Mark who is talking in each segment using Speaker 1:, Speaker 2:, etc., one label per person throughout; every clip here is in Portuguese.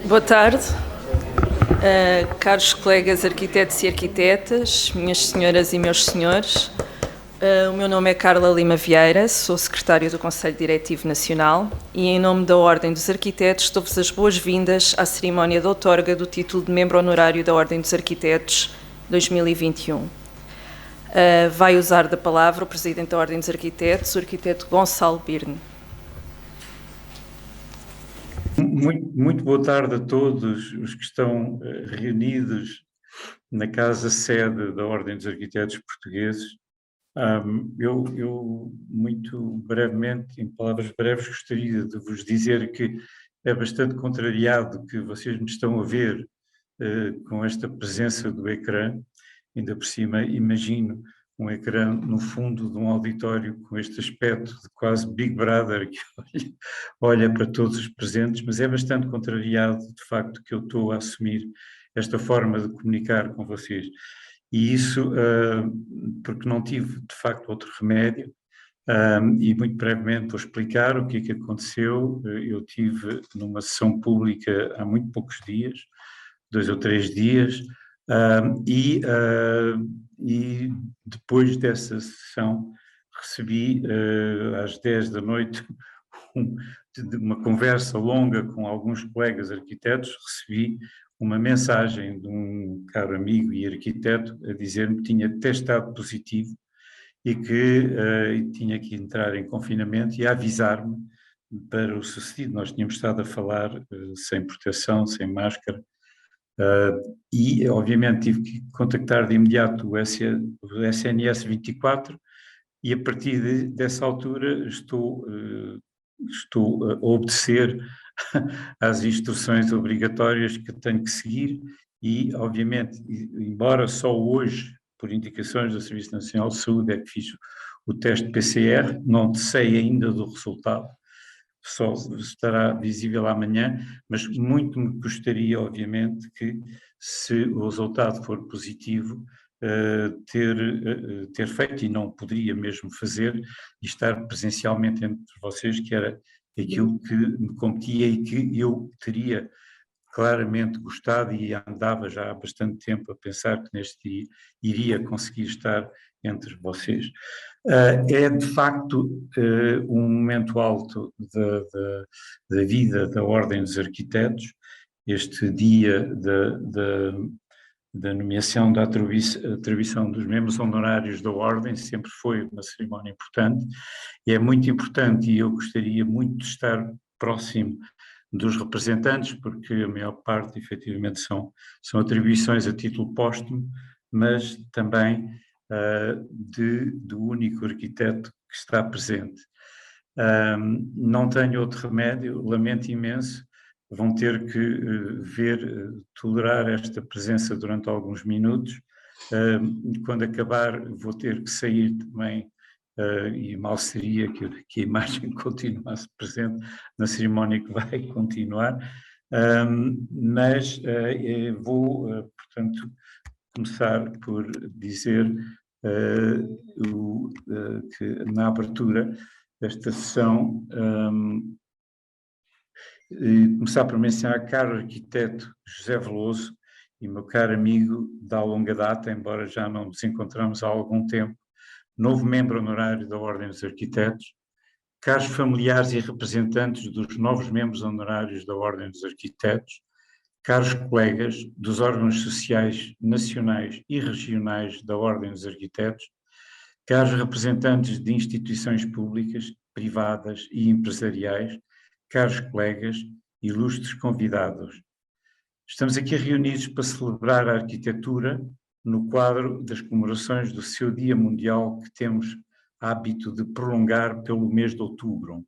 Speaker 1: Boa tarde, caros colegas arquitetos e arquitetas, minhas senhoras e meus senhores. O meu nome é Carla Lima Vieira, sou secretária do Conselho Diretivo Nacional e, em nome da Ordem dos Arquitetos, dou-vos as boas-vindas à cerimónia de outorga do título de Membro Honorário da Ordem dos Arquitetos 2021. Vai usar da palavra o Presidente da Ordem dos Arquitetos, o arquiteto Gonçalo Birne.
Speaker 2: Muito boa tarde a todos os que estão reunidos na casa-sede da Ordem dos Arquitetos Portugueses. Eu, muito brevemente, em palavras breves, gostaria de vos dizer que é bastante contrariado que vocês me estão a ver com esta presença do ecrã. Ainda por cima, imagino um ecrã no fundo de um auditório com este aspecto de quase Big Brother que olha para todos os presentes, mas é bastante contrariado, de facto, que eu estou a assumir esta forma de comunicar com vocês. E isso porque não tive, de facto, outro remédio. E muito brevemente vou explicar o que é que aconteceu. Eu tive numa sessão pública há muito poucos dias, 2 ou 3 dias, e depois dessa sessão recebi às 10 da noite uma conversa longa com alguns colegas arquitetos. Recebi uma mensagem de um caro amigo e arquiteto a dizer-me que tinha testado positivo e que tinha que entrar em confinamento e a avisar-me para o sucedido. Nós tínhamos estado a falar sem proteção, sem máscara, e obviamente tive que contactar de imediato o SNS 24 e a partir dessa altura estou a obedecer às instruções obrigatórias que tenho que seguir e, obviamente, embora só hoje, por indicações do Serviço Nacional de Saúde, é que fiz o teste PCR, não sei ainda do resultado, só estará visível amanhã, mas muito me gostaria, obviamente, que, se o resultado for positivo, ter feito, e não poderia mesmo fazer, e estar presencialmente entre vocês, que era aquilo que me competia e que eu teria claramente gostado e andava já há bastante tempo a pensar que neste dia iria conseguir estar entre vocês. É de facto um momento alto da vida da Ordem dos Arquitetos, este dia da nomeação, da atribuição dos membros honorários da Ordem. Sempre foi uma cerimónia importante, e é muito importante, e eu gostaria muito de estar próximo dos representantes, porque a maior parte, efetivamente, são atribuições a título póstumo, mas também do único arquiteto que está presente. Não tenho outro remédio, lamento imenso, vão ter que tolerar esta presença durante alguns minutos. Quando acabar, vou ter que sair também, e mal seria que a imagem continuasse presente na cerimónia que vai continuar, mas vou, portanto, começar por dizer que na abertura desta sessão, começar por mencionar o caro arquiteto José Veloso e meu caro amigo da longa data, embora já não nos encontramos há algum tempo, novo membro honorário da Ordem dos Arquitetos, caros familiares e representantes dos novos membros honorários da Ordem dos Arquitetos, caros colegas dos órgãos sociais nacionais e regionais da Ordem dos Arquitetos, caros representantes de instituições públicas, privadas e empresariais, caros colegas, ilustres convidados. Estamos aqui reunidos para celebrar a arquitetura no quadro das comemorações do seu Dia Mundial, que temos hábito de prolongar pelo mês de outubro.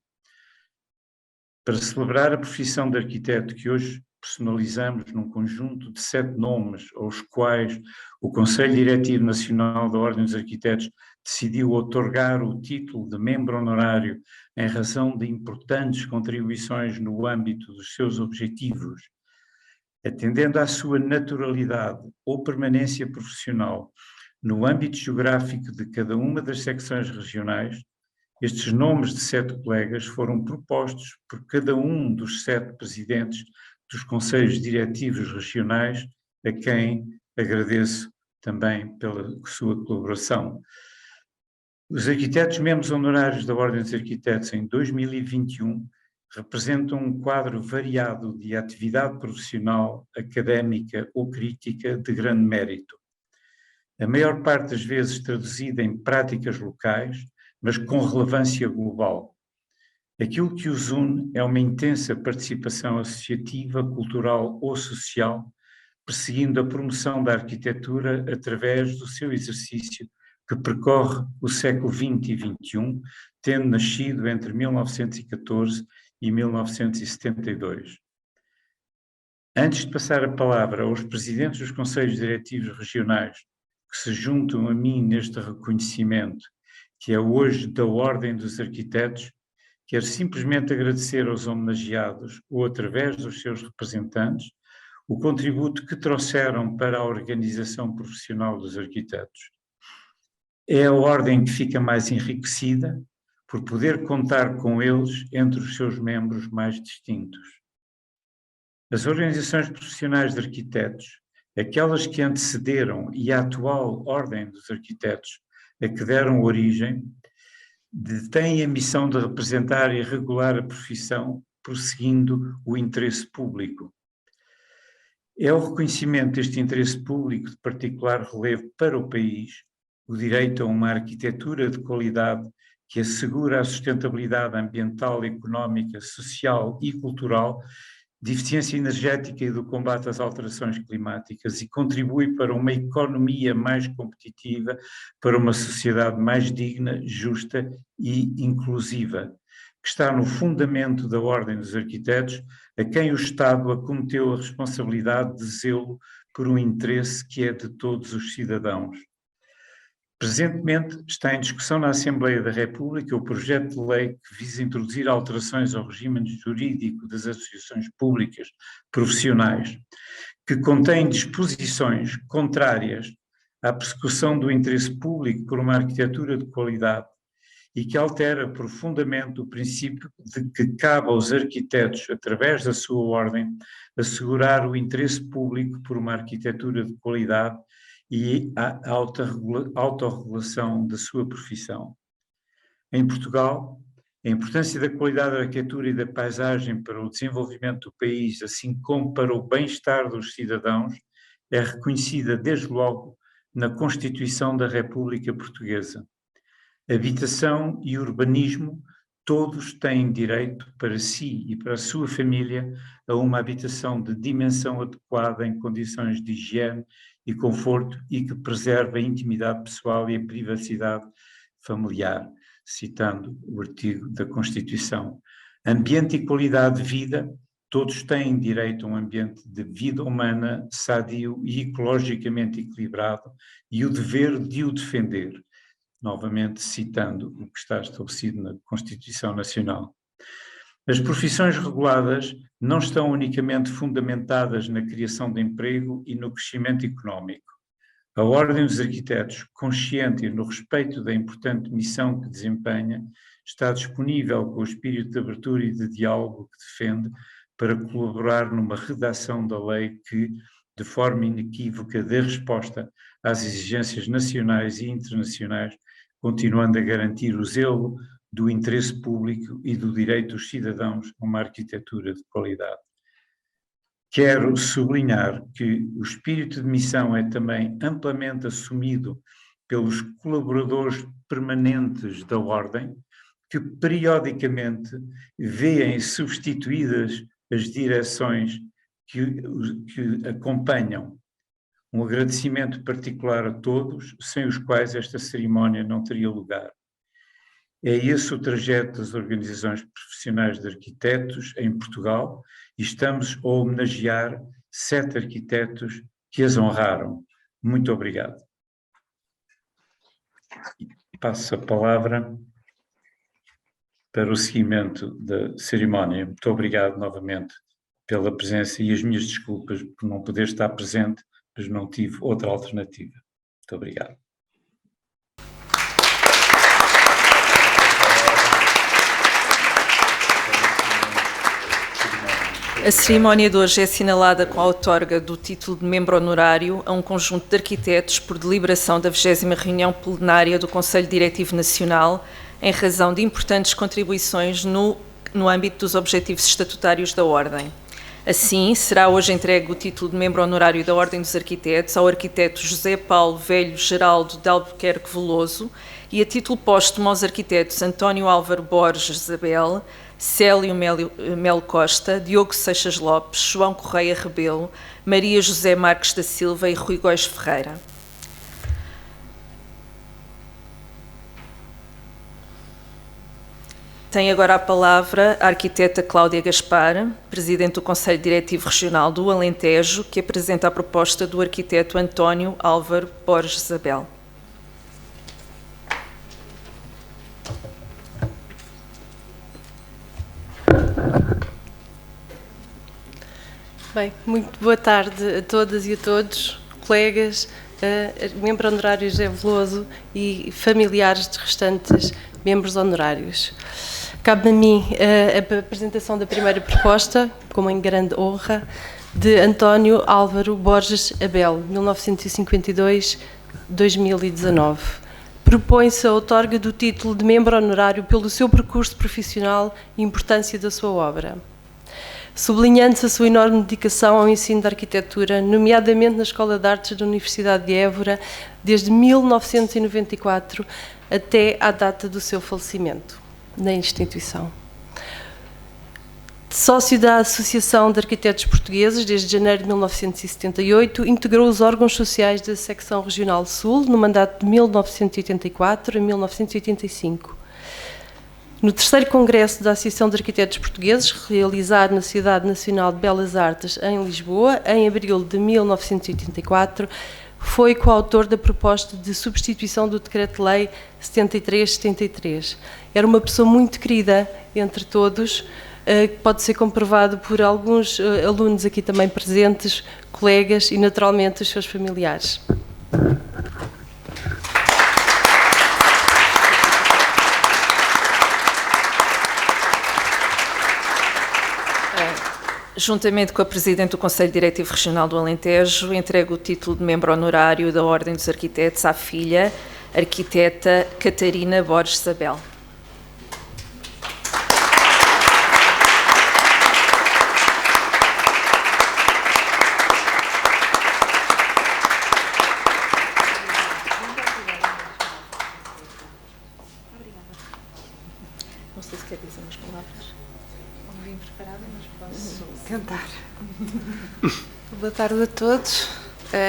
Speaker 2: Para celebrar a profissão de arquiteto, que hoje personalizamos num conjunto de 7 nomes, aos quais o Conselho Diretivo Nacional da Ordem dos Arquitetos decidiu outorgar o título de membro honorário em razão de importantes contribuições no âmbito dos seus objetivos, atendendo à sua naturalidade ou permanência profissional no âmbito geográfico de cada uma das secções regionais. Estes nomes de 7 colegas foram propostos por cada um dos 7 presidentes dos Conselhos Diretivos Regionais, a quem agradeço também pela sua colaboração. Os arquitetos membros honorários da Ordem dos Arquitetos em 2021 representam um quadro variado de atividade profissional, académica ou crítica de grande mérito. A maior parte das vezes traduzida em práticas locais, mas com relevância global. Aquilo que os une é uma intensa participação associativa, cultural ou social, perseguindo a promoção da arquitetura através do seu exercício, que percorre o século XX e XXI, tendo nascido entre 1914 e 1972. Antes de passar a palavra aos presidentes dos Conselhos Diretivos Regionais, que se juntam a mim neste reconhecimento, que é hoje da Ordem dos Arquitetos, quero simplesmente agradecer aos homenageados, ou através dos seus representantes, o contributo que trouxeram para a organização profissional dos arquitetos. É a Ordem que fica mais enriquecida por poder contar com eles entre os seus membros mais distintos. As organizações profissionais de arquitetos, aquelas que antecederam e a atual Ordem dos Arquitetos, a que deram origem, têm a missão de representar e regular a profissão, prosseguindo o interesse público. É o reconhecimento deste interesse público de particular relevo para o país, o direito a uma arquitetura de qualidade que assegura a sustentabilidade ambiental, económica, social e cultural, de eficiência energética e do combate às alterações climáticas e contribui para uma economia mais competitiva, para uma sociedade mais digna, justa e inclusiva, que está no fundamento da Ordem dos Arquitetos, a quem o Estado acometeu a responsabilidade de zelo por um interesse que é de todos os cidadãos. Presentemente está em discussão na Assembleia da República o projeto de lei que visa introduzir alterações ao regime jurídico das associações públicas profissionais, que contém disposições contrárias à persecução do interesse público por uma arquitetura de qualidade e que altera profundamente o princípio de que cabe aos arquitetos, através da sua ordem, assegurar o interesse público por uma arquitetura de qualidade e a autorregulação da sua profissão. Em Portugal, a importância da qualidade da arquitetura e da paisagem para o desenvolvimento do país, assim como para o bem-estar dos cidadãos, é reconhecida desde logo na Constituição da República Portuguesa. Habitação e urbanismo, todos têm direito para si e para a sua família a uma habitação de dimensão adequada em condições de higiene e conforto e que preserve a intimidade pessoal e a privacidade familiar, citando o artigo da Constituição. Ambiente e qualidade de vida, todos têm direito a um ambiente de vida humana, sadio e ecologicamente equilibrado e o dever de o defender, novamente citando o que está estabelecido na Constituição Nacional. As profissões reguladas não estão unicamente fundamentadas na criação de emprego e no crescimento económico. A Ordem dos Arquitetos, consciente no respeito da importante missão que desempenha, está disponível com o espírito de abertura e de diálogo que defende para colaborar numa redação da lei que, de forma inequívoca, dê resposta às exigências nacionais e internacionais, continuando a garantir o zelo do interesse público e do direito dos cidadãos a uma arquitetura de qualidade. Quero sublinhar que o espírito de missão é também amplamente assumido pelos colaboradores permanentes da Ordem, que periodicamente veem substituídas as direções que acompanham. Um agradecimento particular a todos, sem os quais esta cerimónia não teria lugar. É esse o trajeto das organizações profissionais de arquitetos em Portugal e estamos a homenagear 7 arquitetos que as honraram. Muito obrigado. Passo a palavra para o seguimento da cerimónia. Muito obrigado novamente pela presença e as minhas desculpas por não poder estar presente, mas não tive outra alternativa. Muito obrigado.
Speaker 1: A cerimónia de hoje é assinalada com a outorga do título de membro honorário a um conjunto de arquitetos por deliberação da 20ª reunião plenária do Conselho Diretivo Nacional, em razão de importantes contribuições no âmbito dos objetivos estatutários da Ordem. Assim, será hoje entregue o título de membro honorário da Ordem dos Arquitetos ao arquiteto José Paulo Velho Geraldo de Albuquerque Veloso e a título póstumo aos arquitetos António Álvaro Borges Abel, Célio Melo Costa, Diogo Seixas Lopes, João Correia Rebelo, Maria José Marques da Silva e Rui Góis Ferreira. Tem agora a palavra a arquiteta Cláudia Gaspar, presidente do Conselho Diretivo Regional do Alentejo, que apresenta a proposta do arquiteto António Álvaro Borges Abel.
Speaker 3: Bem, muito boa tarde a todas e a todos, colegas, membro honorário José Veloso e familiares dos restantes membros honorários. Cabe a mim a apresentação da primeira proposta, como em grande honra, de António Álvaro Borges Abel, 1952-2019. Propõe-se a outorga do título de membro honorário pelo seu percurso profissional e importância da sua obra. Sublinhando-se a sua enorme dedicação ao ensino da arquitetura, nomeadamente na Escola de Artes da Universidade de Évora, desde 1994 até à data do seu falecimento na instituição. Sócio da Associação de Arquitetos Portugueses desde janeiro de 1978, integrou os órgãos sociais da Secção Regional Sul no mandato de 1984 a 1985. No terceiro Congresso da Associação de Arquitetos Portugueses, realizado na Sociedade Nacional de Belas Artes, em Lisboa, em abril de 1984, foi coautor da proposta de substituição do Decreto-Lei 73/73. Era uma pessoa muito querida entre todos, que pode ser comprovado por alguns alunos aqui também presentes, colegas e, naturalmente, os seus familiares.
Speaker 1: Juntamente com a Presidente do Conselho Diretivo Regional do Alentejo, entrego o título de membro honorário da Ordem dos Arquitetos à filha, arquiteta Catarina Borges Abel. Não sei se quer dizer umas palavras.
Speaker 4: Não vim preparada, mas posso tentar. Boa tarde a todos.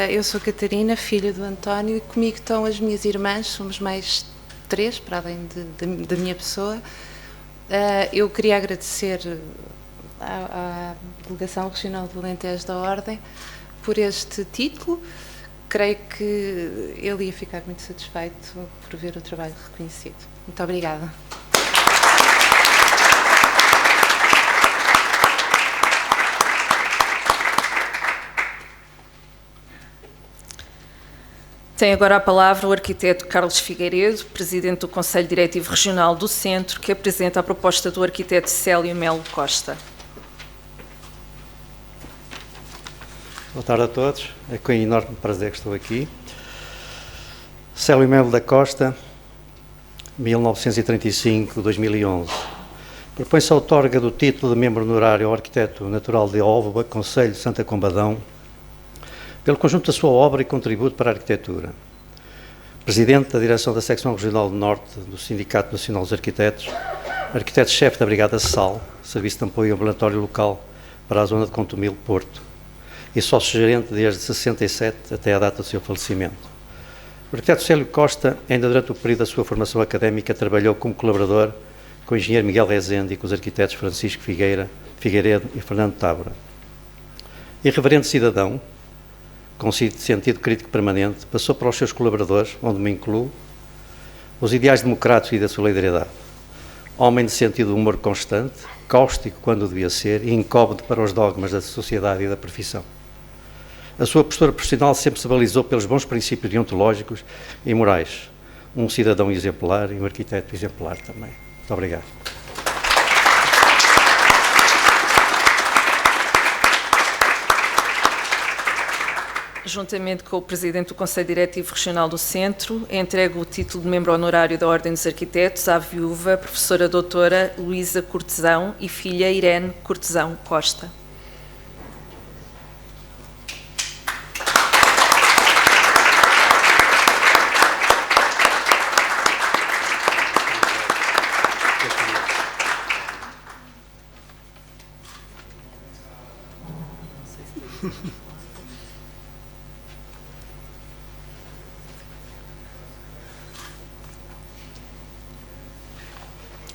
Speaker 4: Eu sou Catarina, filha do António, e comigo estão as minhas irmãs, somos mais 3, para além da minha pessoa. Eu queria agradecer à Delegação Regional do Alentejo da Ordem por este título. Creio que ele ia ficar muito satisfeito por ver o trabalho reconhecido. Muito obrigada.
Speaker 1: Tem agora a palavra o arquiteto Carlos Figueiredo, presidente do Conselho Diretivo Regional do Centro, que apresenta a proposta do arquiteto Célio Melo Costa.
Speaker 5: Boa tarde a todos, é com enorme prazer que estou aqui. Célio Melo da Costa, 1935-2011. Propõe-se a outorga do título de membro honorário ao arquiteto natural de Óvoa, Concelho de Santa Combadão, pelo conjunto da sua obra e contributo para a arquitetura. Presidente da direção da Secção Regional do Norte do Sindicato Nacional dos Arquitetos, arquiteto-chefe da Brigada SAL, Serviço de Apoio Ambulatório Local para a zona de Contumil, Porto, e sócio-gerente desde 67 até a data do seu falecimento. O arquiteto Célio Costa, ainda durante o período da sua formação académica, trabalhou como colaborador com o engenheiro Miguel Rezende e com os arquitetos Francisco Figueiredo e Fernando Tábora. Irreverente cidadão, com sentido crítico permanente, passou para os seus colaboradores, onde me incluo, os ideais democráticos e da solidariedade. Homem de sentido de humor constante, cáustico quando devia ser e incómodo para os dogmas da sociedade e da profissão. A sua postura profissional sempre se balizou pelos bons princípios deontológicos e morais. Um cidadão exemplar e um arquiteto exemplar também. Muito obrigado.
Speaker 1: Juntamente com o Presidente do Conselho Diretivo Regional do Centro, entrego o título de membro honorário da Ordem dos Arquitetos à viúva, professora doutora Luísa Cortesão e filha Irene Cortesão Costa.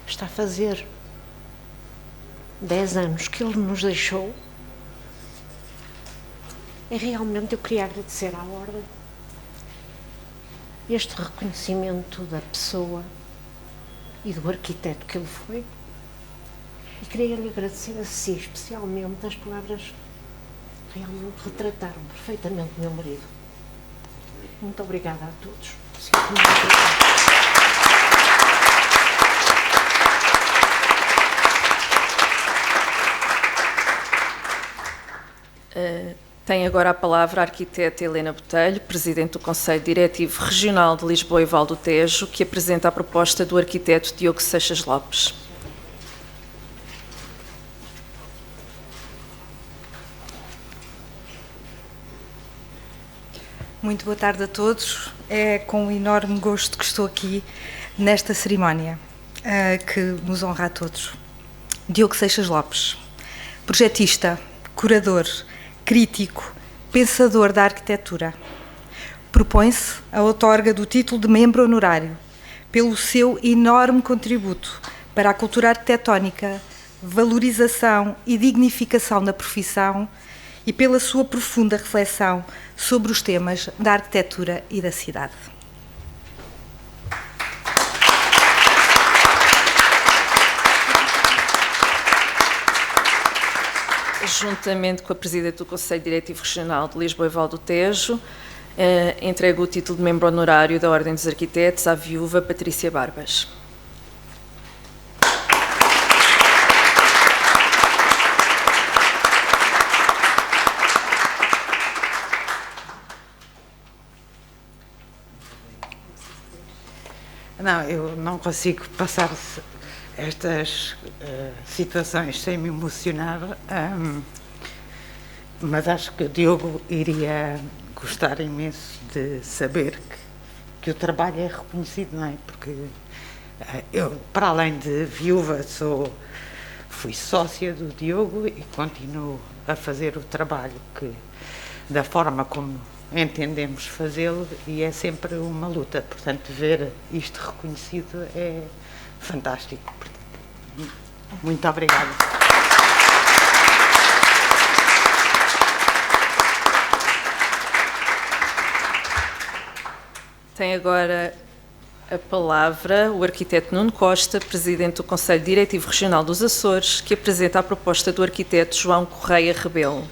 Speaker 6: Está a fazer 10 anos que ele nos deixou. E realmente eu queria agradecer à Ordem este reconhecimento da pessoa e do arquiteto que ele foi. E queria lhe agradecer a si, especialmente, as palavras que realmente retrataram perfeitamente o meu marido. Muito obrigada a todos.
Speaker 1: Tem agora a palavra a arquiteta Helena Botelho, Presidente do Conselho Diretivo Regional de Lisboa e Val do Tejo, que apresenta a proposta do arquiteto Diogo Seixas Lopes.
Speaker 7: Muito boa tarde a todos. É com enorme gosto que estou aqui nesta cerimónia que nos honra a todos. Diogo Seixas Lopes, projetista, curador, crítico, pensador da arquitetura. Propõe-se a outorga do título de membro honorário pelo seu enorme contributo para a cultura arquitetónica, valorização e dignificação da profissão e pela sua profunda reflexão sobre os temas da arquitetura e da cidade.
Speaker 1: Juntamente com a Presidente do Conselho Diretivo Regional de Lisboa e Val do Tejo, entrego o título de membro honorário da Ordem dos Arquitetos à viúva Patrícia Barbas.
Speaker 8: Não, eu não consigo passar estas situações sem me emocionar, mas acho que o Diogo iria gostar imenso de saber que o trabalho é reconhecido, não é? Porque eu, para além de viúva, fui sócia do Diogo e continuo a fazer o trabalho da forma como entendemos fazê-lo, e é sempre uma luta. Portanto, ver isto reconhecido é fantástico. Portanto, muito obrigada.
Speaker 1: Tem agora a palavra o arquiteto Nuno Costa, Presidente do Conselho Diretivo Regional dos Açores, que apresenta a proposta do arquiteto João Correia Rebelo.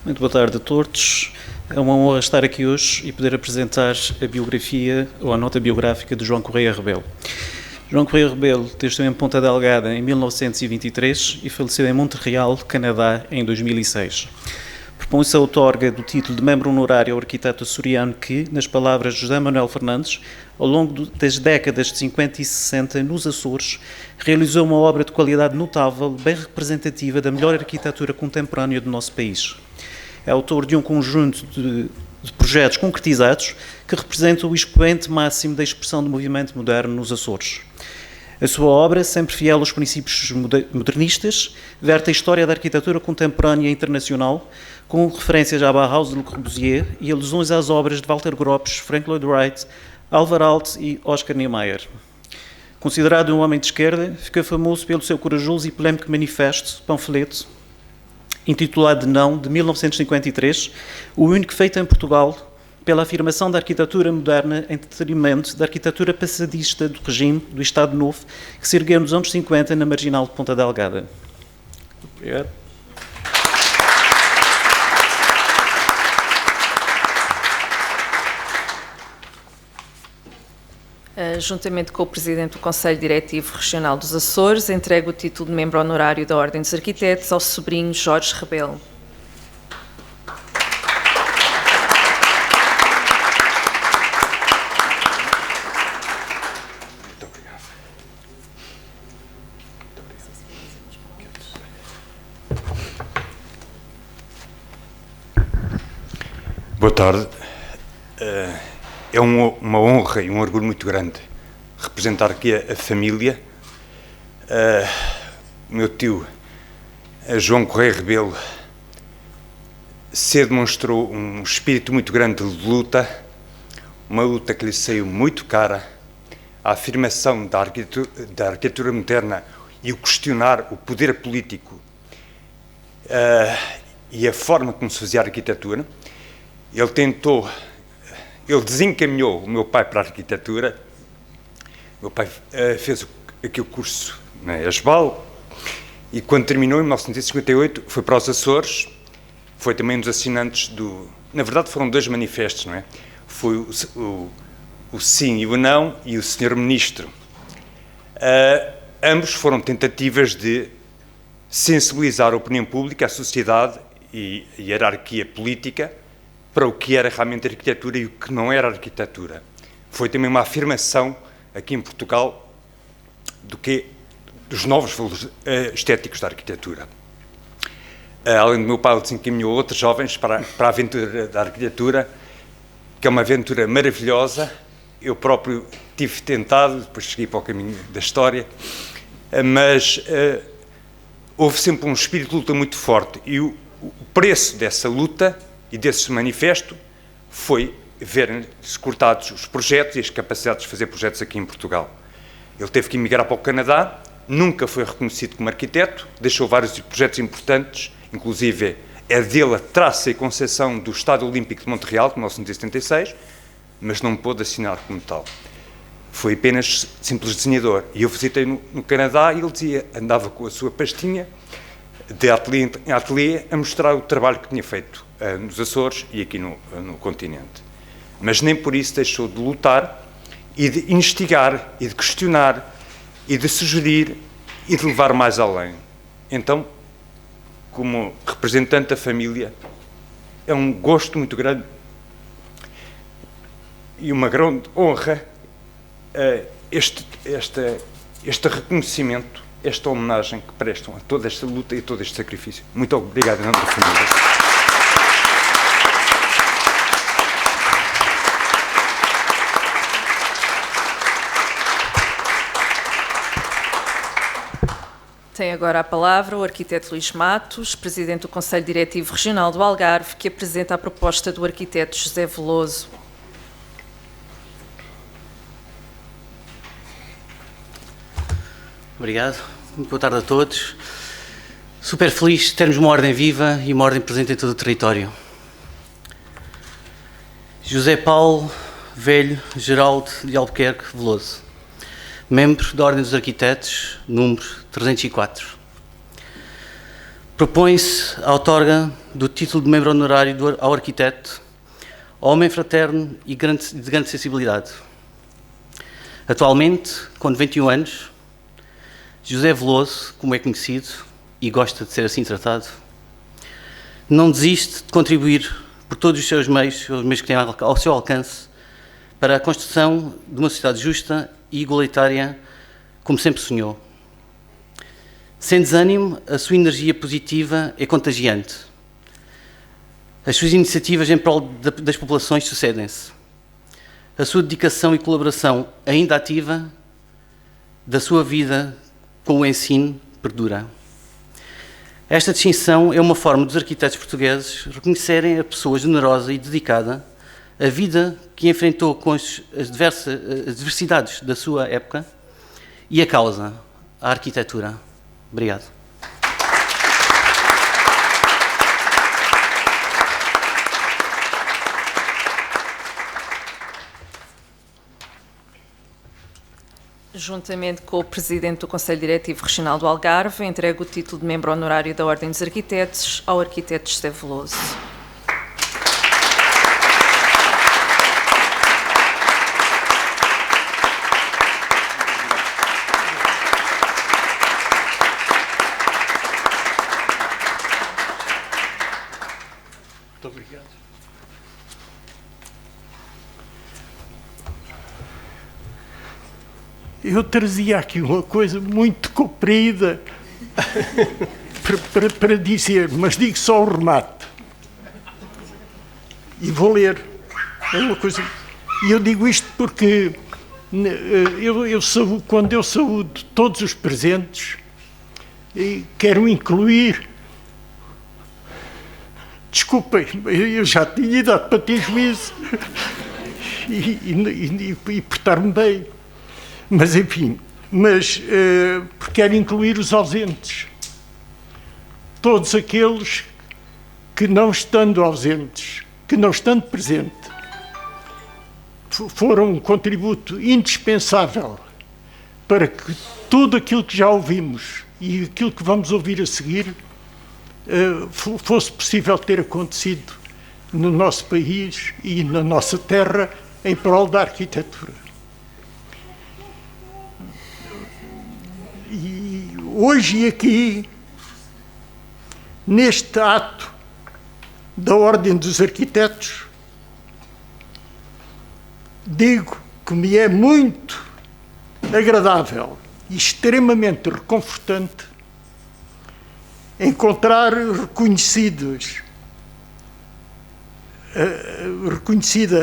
Speaker 9: Muito boa tarde a todos. É uma honra estar aqui hoje e poder apresentar a biografia ou a nota biográfica de João Correia Rebelo. João Correia Rebelo nasceu em Ponta Delgada em 1923 e faleceu em Montreal, Canadá, em 2006. Propõe-se a outorga do título de membro honorário ao arquiteto açoriano que, nas palavras de José Manuel Fernandes, ao longo das décadas de 50 e 60 nos Açores, realizou uma obra de qualidade notável, bem representativa da melhor arquitetura contemporânea do nosso país. É autor de um conjunto de projetos concretizados que representam o expoente máximo da expressão do movimento moderno nos Açores. A sua obra, sempre fiel aos princípios modernistas, verte a história da arquitetura contemporânea e internacional, com referências à Bauhaus de Le Corbusier e alusões às obras de Walter Gropius, Frank Lloyd Wright, Alvar Aalto e Oscar Niemeyer. Considerado um homem de esquerda, fica famoso pelo seu corajoso e polémico manifesto, panfleto, intitulado Não, de 1953, o único feito em Portugal pela afirmação da arquitetura moderna em detrimento da arquitetura passadista do regime do Estado Novo, que se ergueu nos anos 50 na marginal de Ponta Delgada. Obrigado.
Speaker 1: Juntamente com o Presidente do Conselho Diretivo Regional dos Açores, entrego o título de membro honorário da Ordem dos Arquitetos ao sobrinho Jorge Rebelo.
Speaker 10: Boa tarde. É uma honra e um orgulho muito grande representar aqui a família. Meu tio, João Correia Rebelo, cedo demonstrou um espírito muito grande de luta, uma luta que lhe saiu muito cara, a afirmação da arquitetura moderna e o questionar o poder político e a forma como se fazia a arquitetura. Ele desencaminhou o meu pai para a arquitetura. O meu pai fez aqui o curso na ESBAL e quando terminou, em 1958, foi para os Açores, foi também um dos assinantes Na verdade foram dois manifestos, não é? Foi o sim e o não e o senhor ministro. Ambos foram tentativas de sensibilizar a opinião pública, a sociedade e a hierarquia política para o que era realmente arquitetura e o que não era arquitetura. Foi também uma afirmação aqui em Portugal dos novos valores estéticos da arquitetura. Além do meu pai, ele desencaminhou outros jovens para a aventura da arquitetura, que é uma aventura maravilhosa. Eu próprio tive tentado, depois cheguei para o caminho da história, mas houve sempre um espírito de luta muito forte e o preço dessa luta e desse manifesto foi verem-se cortados os projetos e as capacidades de fazer projetos aqui em Portugal. Ele teve que emigrar para o Canadá, nunca foi reconhecido como arquiteto, deixou vários projetos importantes, inclusive é dele a traça e concepção do Estádio Olímpico de Montreal, de 1976, mas não pôde assinar como tal. Foi apenas simples desenhador. E eu visitei no Canadá e ele andava com a sua pastinha de ateliê em ateliê a mostrar o trabalho que tinha feito nos Açores e aqui no continente. Mas nem por isso deixou de lutar e de instigar e de questionar e de sugerir e de levar mais além. Então, como representante da família, é um gosto muito grande e uma grande honra este reconhecimento, esta homenagem que prestam a toda esta luta e a todo este sacrifício. Muito obrigado em nome da família.
Speaker 1: Tem agora a palavra o arquiteto Luís Matos, presidente do Conselho Diretivo Regional do Algarve, que apresenta a proposta do arquiteto José Veloso.
Speaker 11: Obrigado. Muito boa tarde a todos. Super feliz de termos uma ordem viva e uma ordem presente em todo o território. José Paulo Velho Geraldo de Albuquerque Veloso, membro da Ordem dos Arquitetos, número 304. Propõe-se a outorga do título de membro honorário ao arquiteto, homem fraterno e de grande sensibilidade. Atualmente, com 21 anos, José Veloso, como é conhecido, e gosta de ser assim tratado, não desiste de contribuir por todos os seus meios, os meios que tem ao seu alcance, para a construção de uma sociedade justa e igualitária, como sempre sonhou. Sem desânimo, a sua energia positiva é contagiante. As suas iniciativas em prol das populações sucedem-se. A sua dedicação e colaboração ainda ativa da sua vida com o ensino perdura. Esta distinção é uma forma dos arquitetos portugueses reconhecerem a pessoa generosa e dedicada, a vida que enfrentou com as diversidades da sua época e a causa, a arquitetura. Obrigado.
Speaker 1: Juntamente com o Presidente do Conselho Diretivo Regional do Algarve, entrego o título de membro honorário da Ordem dos Arquitetos ao arquiteto José Veloso.
Speaker 12: Muito obrigado. Eu trazia aqui uma coisa muito comprida para dizer, mas digo só o remate. E vou ler. É uma coisa. E eu digo isto porque quando eu saúdo todos os presentes, quero incluir. Desculpem, eu já tinha idade para ter juízo e portar-me bem. Mas, enfim, porque quero incluir os ausentes. Todos aqueles que, não estando ausentes, que não estando presente, foram um contributo indispensável para que tudo aquilo que já ouvimos e aquilo que vamos ouvir a seguir fosse possível ter acontecido no nosso país e na nossa terra em prol da arquitetura. E hoje aqui, neste ato da Ordem dos Arquitetos, digo que me é muito agradável e extremamente reconfortante encontrar reconhecida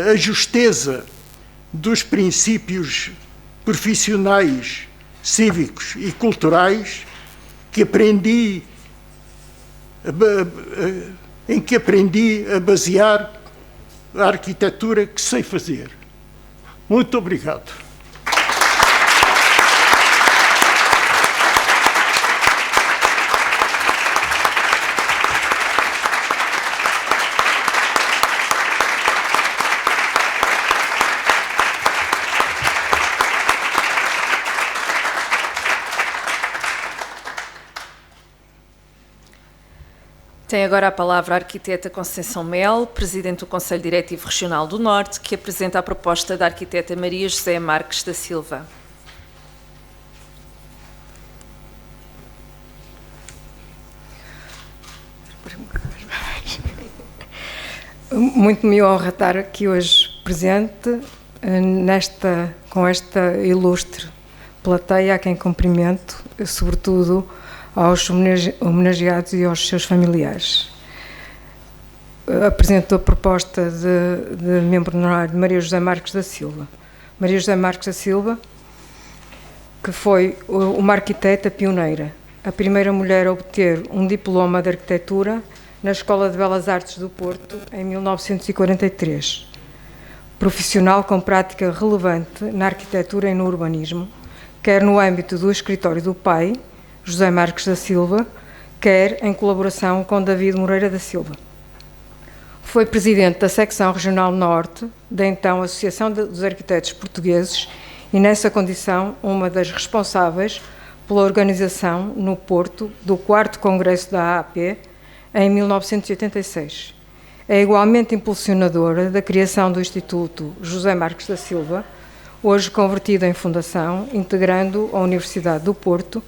Speaker 12: a justeza dos princípios profissionais, cívicos e culturais em que aprendi a basear a arquitetura que sei fazer. Muito obrigado.
Speaker 1: Tem agora a palavra a arquiteta Conceição Melo, presidente do Conselho Diretivo Regional do Norte, que apresenta a proposta da arquiteta Maria José Marques da Silva.
Speaker 13: Muito me honra estar aqui hoje presente com esta ilustre plateia, a quem cumprimento, sobretudo aos homenageados e aos seus familiares. Apresento a proposta de membro honorário de Maria José Marques da Silva. Maria José Marques da Silva, que foi uma arquiteta pioneira, a primeira mulher a obter um diploma de arquitetura na Escola de Belas Artes do Porto, em 1943. Profissional com prática relevante na arquitetura e no urbanismo, quer no âmbito do escritório do pai, José Marques da Silva, quer em colaboração com David Moreira da Silva. Foi presidente da secção regional Norte, da então Associação dos Arquitetos Portugueses, e nessa condição uma das responsáveis pela organização no Porto do 4º Congresso da AAP, em 1986. É igualmente impulsionadora da criação do Instituto José Marques da Silva, hoje convertido em fundação, integrando a Universidade do Porto,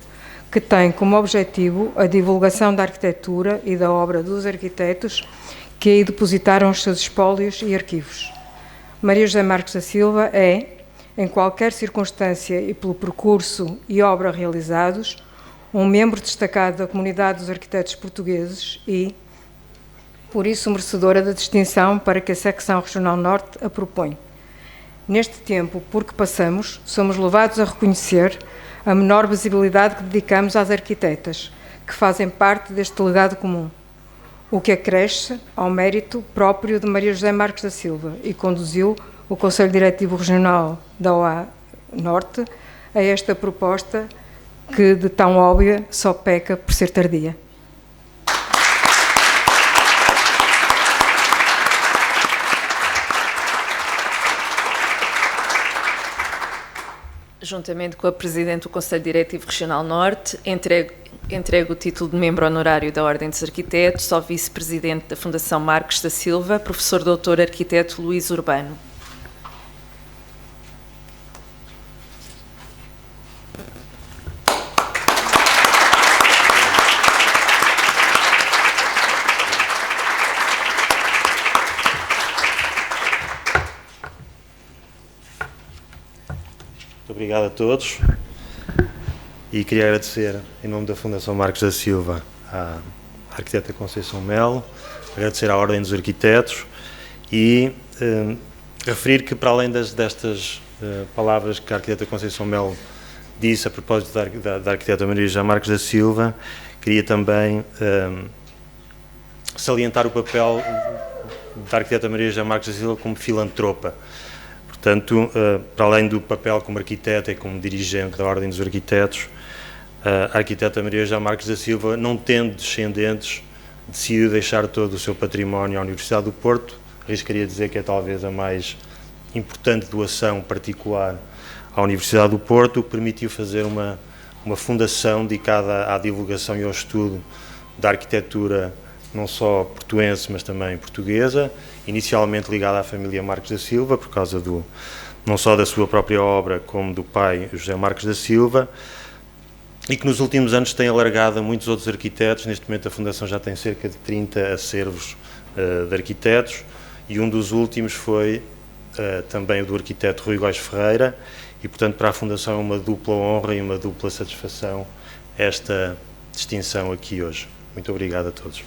Speaker 13: que tem como objetivo a divulgação da arquitetura e da obra dos arquitetos que aí depositaram os seus espólios e arquivos. Maria José Marques da Silva é, em qualquer circunstância e pelo percurso e obra realizados, um membro destacado da comunidade dos arquitetos portugueses e, por isso, merecedora da distinção para que a secção regional Norte a propõe. Neste tempo por que passamos, somos levados a reconhecer a menor visibilidade que dedicamos às arquitetas, que fazem parte deste legado comum, o que acresce ao mérito próprio de Maria José Marques da Silva e conduziu o Conselho Diretivo Regional da OA Norte a esta proposta que, de tão óbvia, só peca por ser tardia.
Speaker 1: Juntamente com a Presidente do Conselho Diretivo Regional Norte, entrego o título de membro honorário da Ordem dos Arquitetos ao Vice-Presidente da Fundação Marques da Silva, Professor Doutor Arquiteto Luís Urbano.
Speaker 14: obrigado a todos. E queria agradecer, em nome da Fundação Marcos da Silva, à arquiteta Conceição Melo, agradecer à Ordem dos Arquitetos e referir que, para além destas palavras que a arquiteta Conceição Melo disse a propósito da arquiteta Maria José Marques da Silva, queria também salientar o papel da arquiteta Maria José Marques da Silva como filantropa. Portanto, para além do papel como arquiteta e como dirigente da Ordem dos Arquitetos, a arquiteta Maria José Marques da Silva, não tendo descendentes, decidiu deixar todo o seu património à Universidade do Porto. Arriscaria dizer que é talvez a mais importante doação particular à Universidade do Porto, que permitiu fazer uma fundação dedicada à divulgação e ao estudo da arquitetura não só portuense, mas também portuguesa, inicialmente ligada à família Marques da Silva, por causa não só da sua própria obra, como do pai José Marques da Silva, e que nos últimos anos tem alargado a muitos outros arquitetos. Neste momento a Fundação já tem cerca de 30 acervos de arquitetos, e um dos últimos foi também o do arquiteto Rui Góes Ferreira, e portanto para a Fundação é uma dupla honra e uma dupla satisfação esta distinção aqui hoje. Muito obrigado a todos.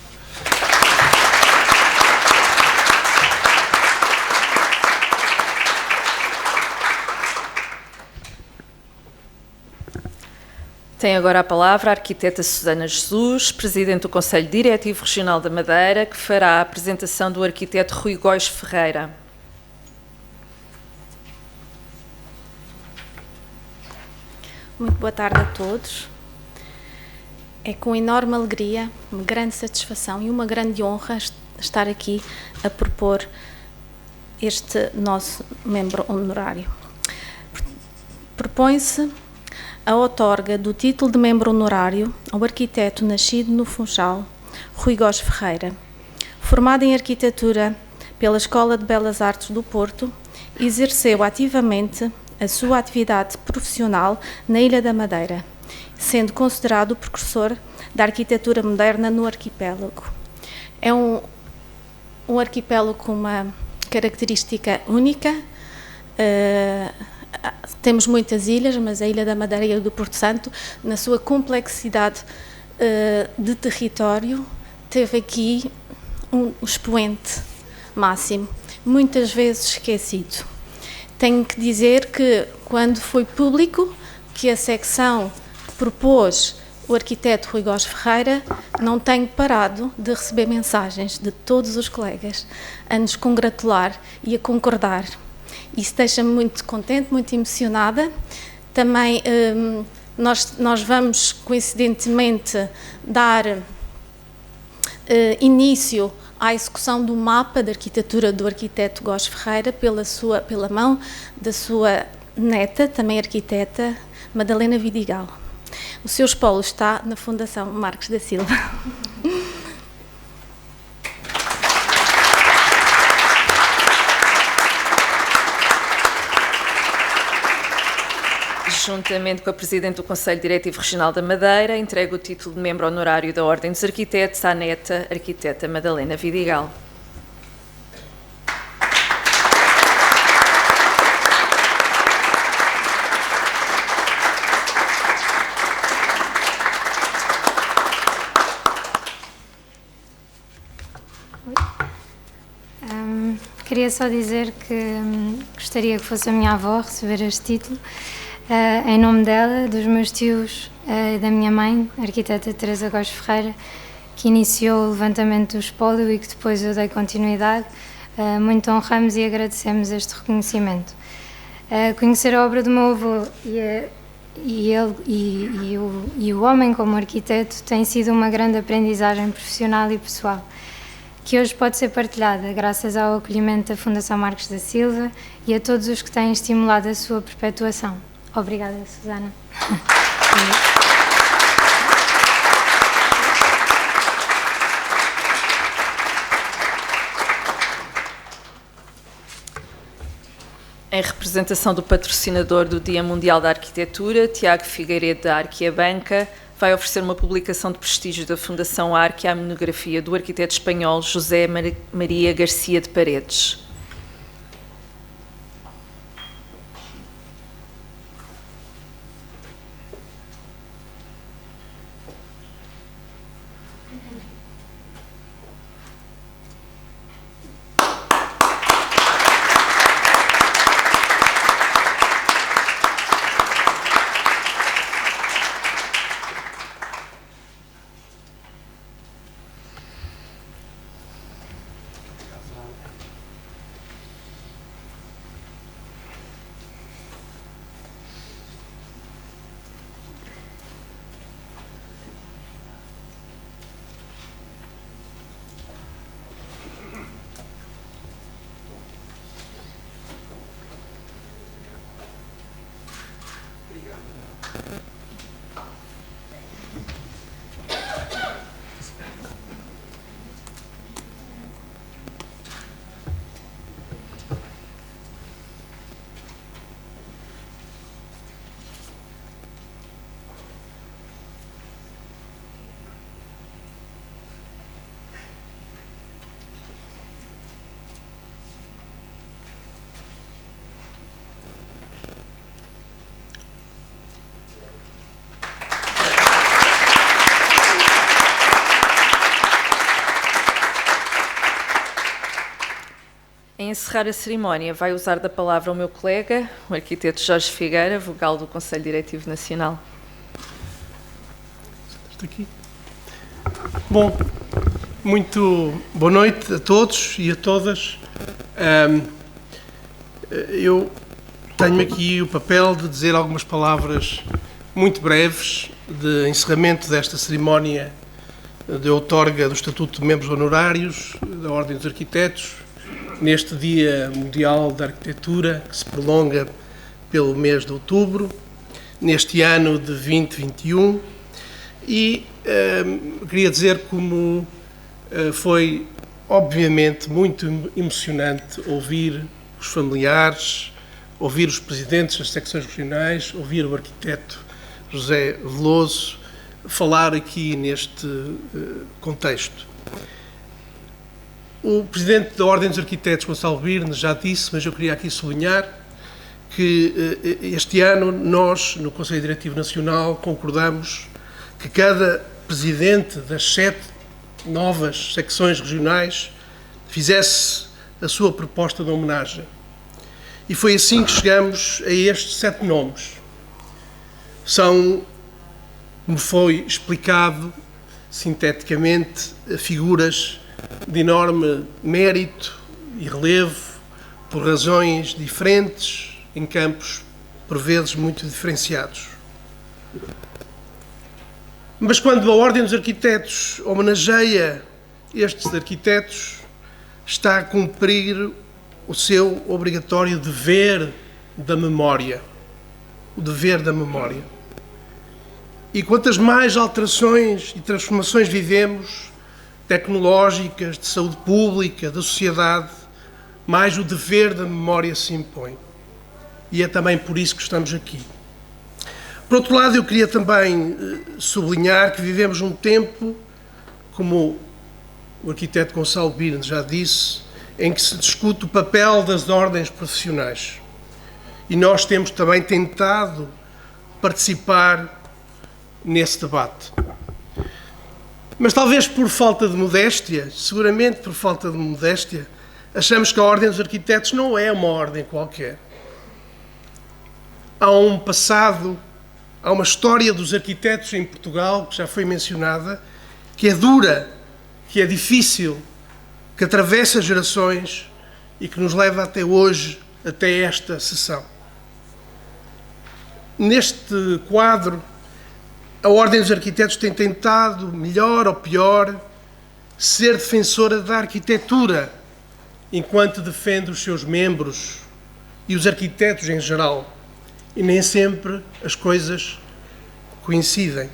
Speaker 1: Tem agora a palavra a arquiteta Susana Jesus, presidente do Conselho Diretivo Regional da Madeira, que fará a apresentação do arquiteto Rui Góes Ferreira.
Speaker 15: Muito boa tarde a todos. É com enorme alegria, uma grande satisfação e uma grande honra estar aqui a propor este nosso membro honorário. Propõe-se a outorga do título de membro honorário ao arquiteto nascido no Funchal, Rui Góes Ferreira. Formado em arquitetura pela Escola de Belas Artes do Porto, exerceu ativamente a sua atividade profissional na Ilha da Madeira, sendo considerado o precursor da arquitetura moderna no arquipélago. É um arquipélago com uma característica única. Temos muitas ilhas, mas a Ilha da Madeira e a do Porto Santo, na sua complexidade de território, teve aqui um expoente máximo, muitas vezes esquecido. Tenho que dizer que, quando foi público que a secção propôs o arquiteto Rui Góes Ferreira, não tenho parado de receber mensagens de todos os colegas a nos congratular e a concordar. Isso deixa-me muito contente, muito emocionada. Também nós vamos, coincidentemente, dar início à execução do mapa de arquitetura do arquiteto Góes Ferreira pela mão da sua neta, também arquiteta, Madalena Vidigal. O seu espólio está na Fundação Marcos da Silva.
Speaker 1: Juntamente com a Presidente do Conselho Diretivo Regional da Madeira, entrega o título de membro honorário da Ordem dos Arquitetos à neta, arquiteta Madalena Vidigal.
Speaker 16: Queria só dizer que gostaria que fosse a minha avó a receber este título, em nome dela, dos meus tios e da minha mãe, a arquiteta Teresa Góes Ferreira, que iniciou o levantamento do espólio e que depois eu dei continuidade. Muito honramos e agradecemos este reconhecimento. Conhecer a obra do meu avô e o homem como arquiteto tem sido uma grande aprendizagem profissional e pessoal, que hoje pode ser partilhada graças ao acolhimento da Fundação Marcos da Silva e a todos os que têm estimulado a sua perpetuação. Obrigada, Susana.
Speaker 1: Em representação do patrocinador do Dia Mundial da Arquitetura, Tiago Figueiredo da Arquia Banca, vai oferecer uma publicação de prestígio da Fundação Arquia à monografia do arquiteto espanhol José Maria Garcia de Paredes. A encerrar a cerimónia, vai usar da palavra o meu colega, o arquiteto Jorge Figueira, vogal do Conselho Diretivo Nacional.
Speaker 17: Aqui. Bom, muito boa noite a todos e a todas. Eu tenho aqui o papel de dizer algumas palavras muito breves de encerramento desta cerimónia de outorga do Estatuto de Membros Honorários da Ordem dos Arquitetos, neste Dia Mundial da Arquitetura, que se prolonga pelo mês de outubro, neste ano de 2021, e queria dizer como foi, obviamente, muito emocionante ouvir os familiares, ouvir os presidentes das secções regionais, ouvir o arquiteto José Veloso falar aqui neste contexto. O presidente da Ordem dos Arquitetos, Gonçalo Birne, já disse, mas eu queria aqui sublinhar que este ano nós, no Conselho Diretivo Nacional, concordamos que cada presidente das 7 novas secções regionais fizesse a sua proposta de homenagem. E foi assim que chegamos a estes 7 nomes. São, como foi explicado sinteticamente, figuras de enorme mérito e relevo, por razões diferentes, em campos, por vezes, muito diferenciados. Mas quando a Ordem dos Arquitetos homenageia estes arquitetos, está a cumprir o seu obrigatório dever da memória. O dever da memória. E quantas mais alterações e transformações vivemos, tecnológicas, de saúde pública, da sociedade, mais o dever da memória se impõe. E é também por isso que estamos aqui. Por outro lado, eu queria também sublinhar que vivemos um tempo, como o arquiteto Gonçalo Birne já disse, em que se discute o papel das ordens profissionais. E nós temos também tentado participar nesse debate. Mas talvez por falta de modéstia, seguramente por falta de modéstia, achamos que a Ordem dos Arquitetos não é uma ordem qualquer. Há um passado, há uma história dos arquitetos em Portugal, que já foi mencionada, que é dura, que é difícil, que atravessa gerações e que nos leva até hoje, até esta sessão. Neste quadro, a Ordem dos Arquitetos tem tentado, melhor ou pior, ser defensora da arquitetura, enquanto defende os seus membros e os arquitetos em geral. E nem sempre as coisas coincidem.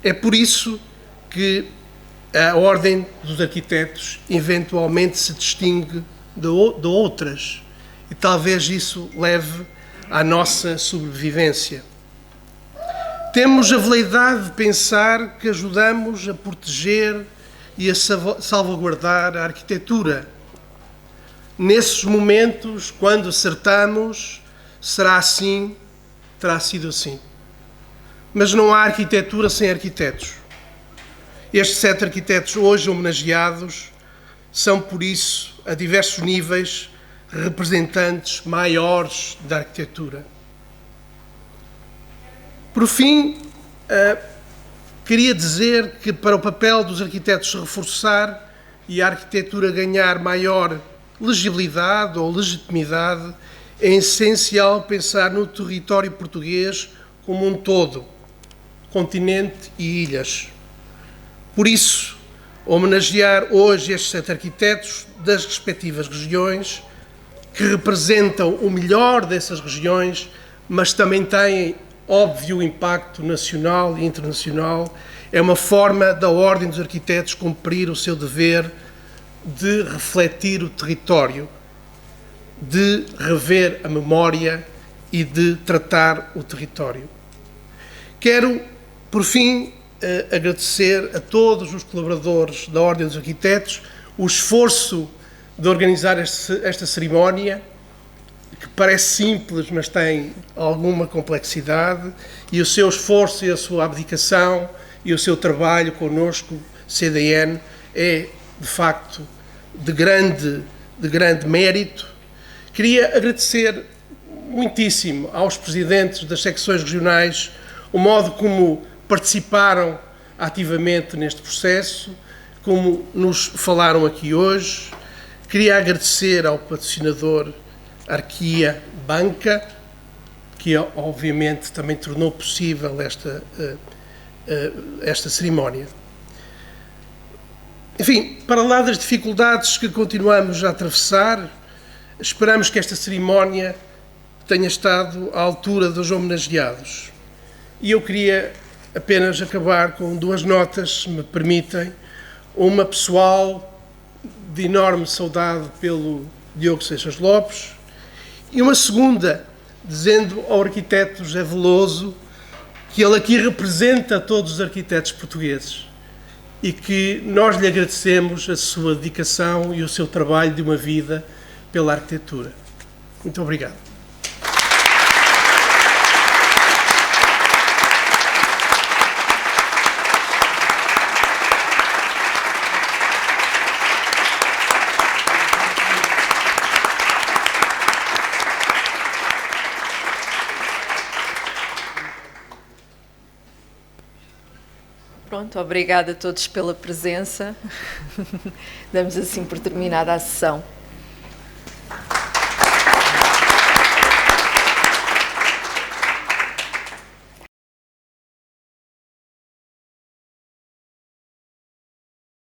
Speaker 17: É por isso que a Ordem dos Arquitetos eventualmente se distingue de outras, e talvez isso leve à nossa sobrevivência. Temos a veleidade de pensar que ajudamos a proteger e a salvaguardar a arquitetura. Nesses momentos, quando acertamos, será assim, terá sido assim. Mas não há arquitetura sem arquitetos. Estes 7 arquitetos hoje homenageados são, por isso, a diversos níveis, representantes maiores da arquitetura. Por fim, queria dizer que para o papel dos arquitetos se reforçar e a arquitetura ganhar maior legibilidade ou legitimidade, é essencial pensar no território português como um todo, continente e ilhas. Por isso, homenagear hoje estes 7 arquitetos das respectivas regiões, que representam o melhor dessas regiões, mas também têm óbvio impacto nacional e internacional, é uma forma da Ordem dos Arquitetos cumprir o seu dever de refletir o território, de rever a memória e de tratar o território. Quero, por fim, agradecer a todos os colaboradores da Ordem dos Arquitetos o esforço de organizar esta cerimónia, que parece simples, mas tem alguma complexidade, e o seu esforço e a sua abdicação e o seu trabalho connosco, CDN, é, de facto, de grande de grande mérito. Queria agradecer muitíssimo aos presidentes das secções regionais o modo como participaram ativamente neste processo, como nos falaram aqui hoje. Queria agradecer ao patrocinador Arquia Banca, que obviamente também tornou possível esta cerimónia. Enfim, para lá das dificuldades que continuamos a atravessar, esperamos que esta cerimónia tenha estado à altura dos homenageados. E eu queria apenas acabar com duas notas, se me permitem. Uma pessoal, de enorme saudade pelo Diogo Seixas Lopes, e uma segunda, dizendo ao arquiteto José Veloso que ele aqui representa todos os arquitetos portugueses e que nós lhe agradecemos a sua dedicação e o seu trabalho de uma vida pela arquitetura. Muito obrigado.
Speaker 1: Pronto, obrigada a todos pela presença. Damos assim por terminada a sessão.